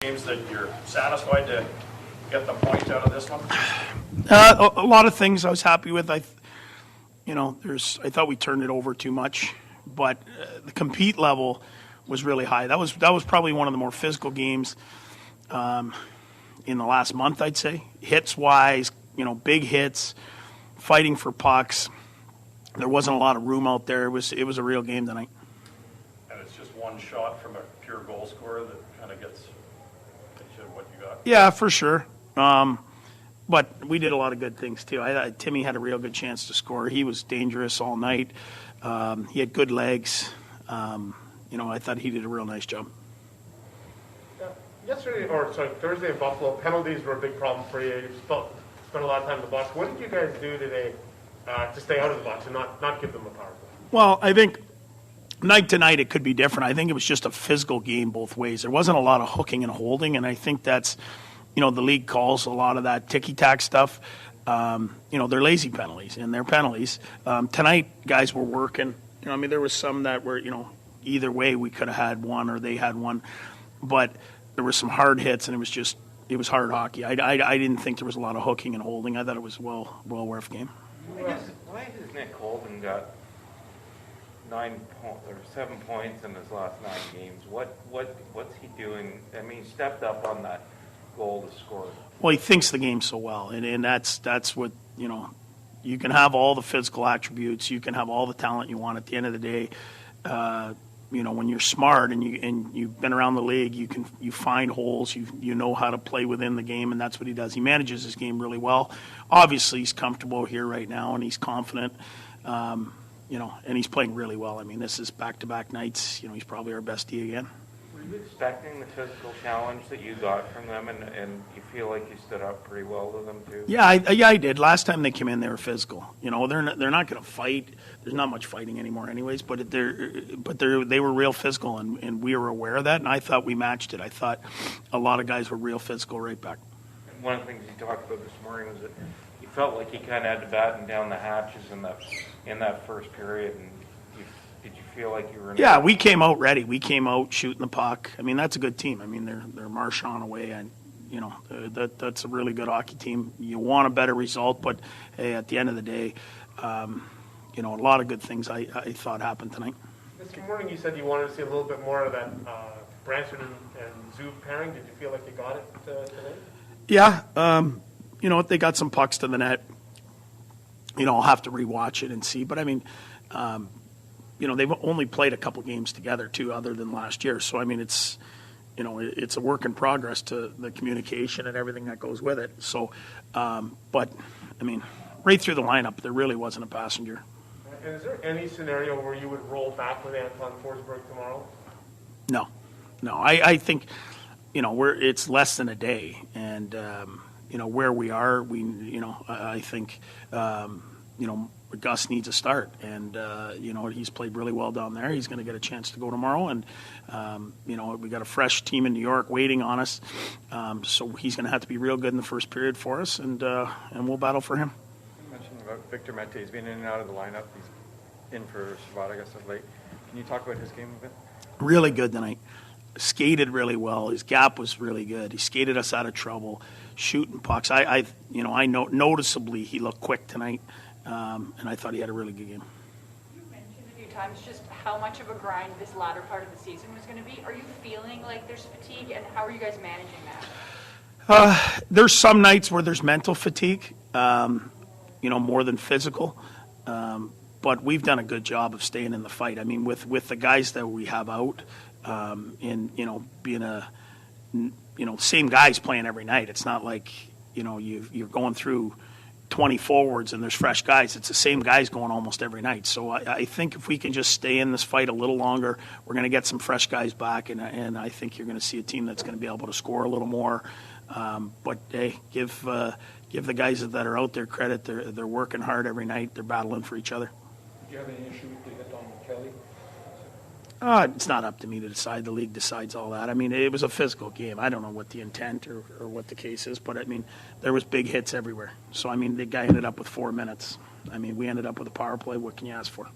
Games that you're satisfied to get the point out of this one? A lot of things I was happy with. I thought we turned it over too much, but the compete level was really high. That was probably one of the more physical games in the last month, I'd say. Hits wise, big hits, fighting for pucks. There wasn't a lot of room out there. It was a real game tonight. And it's just one shot from a pure goal scorer that kind of gets you what you got. Yeah, for sure. But we did a lot of good things too. Timmy had a real good chance to score. He was dangerous all night. He had good legs. I thought he did a real nice job. Thursday in Buffalo, penalties were a big problem for you. You spent a lot of time in the box. What did you guys do today to stay out of the box and not give them a power play? Well, I think night to night it could be different. I think it was just a physical game both ways. There wasn't a lot of hooking and holding, and I think that's, the league calls a lot of that ticky-tack stuff. They're lazy penalties, and they're penalties. Tonight, guys were working. There was some that were, either way we could have had one or they had one. But there were some hard hits, and it was hard hockey. I didn't think there was a lot of hooking and holding. I thought it was a well worth game. Why has Nick Holden got 7 points in his last 9 games? What's he doing? He stepped up on that goal to score. Well, he thinks the game so well, and that's what you can have all the physical attributes, you can have all the talent you want. At the end of the day, when you're smart and you've been around the league, you find holes, you know how to play within the game, and that's what he does. He manages his game really well. Obviously, he's comfortable here right now, and he's confident. And he's playing really well. This is back-to-back nights. He's probably our best D again. Were you expecting the physical challenge that you got from them, and you feel like you stood up pretty well to them too? Yeah, I did. Last time they came in, they were physical. They're not going to fight. There's not much fighting anymore, anyways. But they were real physical, and we were aware of that. And I thought we matched it. I thought a lot of guys were real physical right back. And one of the things you talked about this morning was that you felt like you kind of had to batten down the hatches in that first period. And did you feel like you were? Yeah, we came out ready. We came out shooting the puck. That's a good team. They're Marchand away, and that's a really good hockey team. You want a better result, but hey, at the end of the day, a lot of good things I thought happened tonight. This morning you said you wanted to see a little bit more of that Branson and Zub pairing. Did you feel like you got it today? Yeah, they got some pucks to the net. I'll have to rewatch it and see, but they've only played a couple games together too, other than last year. So it's it's a work in progress to the communication and everything that goes with it. So, but right through the lineup, there really wasn't a passenger. And is there any scenario where you would roll back with Anton Forsberg tomorrow? No. I think it's less than a day, and where we are, I think Gus needs a start, and he's played really well down there. He's going to get a chance to go tomorrow, and we got a fresh team in New York waiting on us, so he's going to have to be real good in the first period for us, and we'll battle for him. You mentioned about Victor Hedman. He's been in and out of the lineup. He's in for Shabbat, I guess, of late. Can you talk about his game a bit? Really good tonight. Skated really well. His gap was really good. He skated us out of trouble, shooting pucks. I know noticeably he looked quick tonight. And I thought he had a really good game. You mentioned a few times just how much of a grind this latter part of the season was going to be. Are you feeling like there's fatigue, and how are you guys managing that? There's some nights where there's mental fatigue, more than physical. But we've done a good job of staying in the fight. With the guys that we have out, and being same guys playing every night. It's not like you're going through 20 forwards and there's fresh guys. It's the same guys going almost every night. So I think if we can just stay in this fight a little longer, we're going to get some fresh guys back, and I think you're going to see a team that's going to be able to score a little more. But hey, give the guys that are out there credit. They're working hard every night. They're battling for each other. Do you have any issue with the hit on Kelly? It's not up to me to decide. The league decides all that. It was a physical game. I don't know what the intent or what the case is, but there was big hits everywhere. So the guy ended up with 4 minutes. We ended up with a power play. What can you ask for?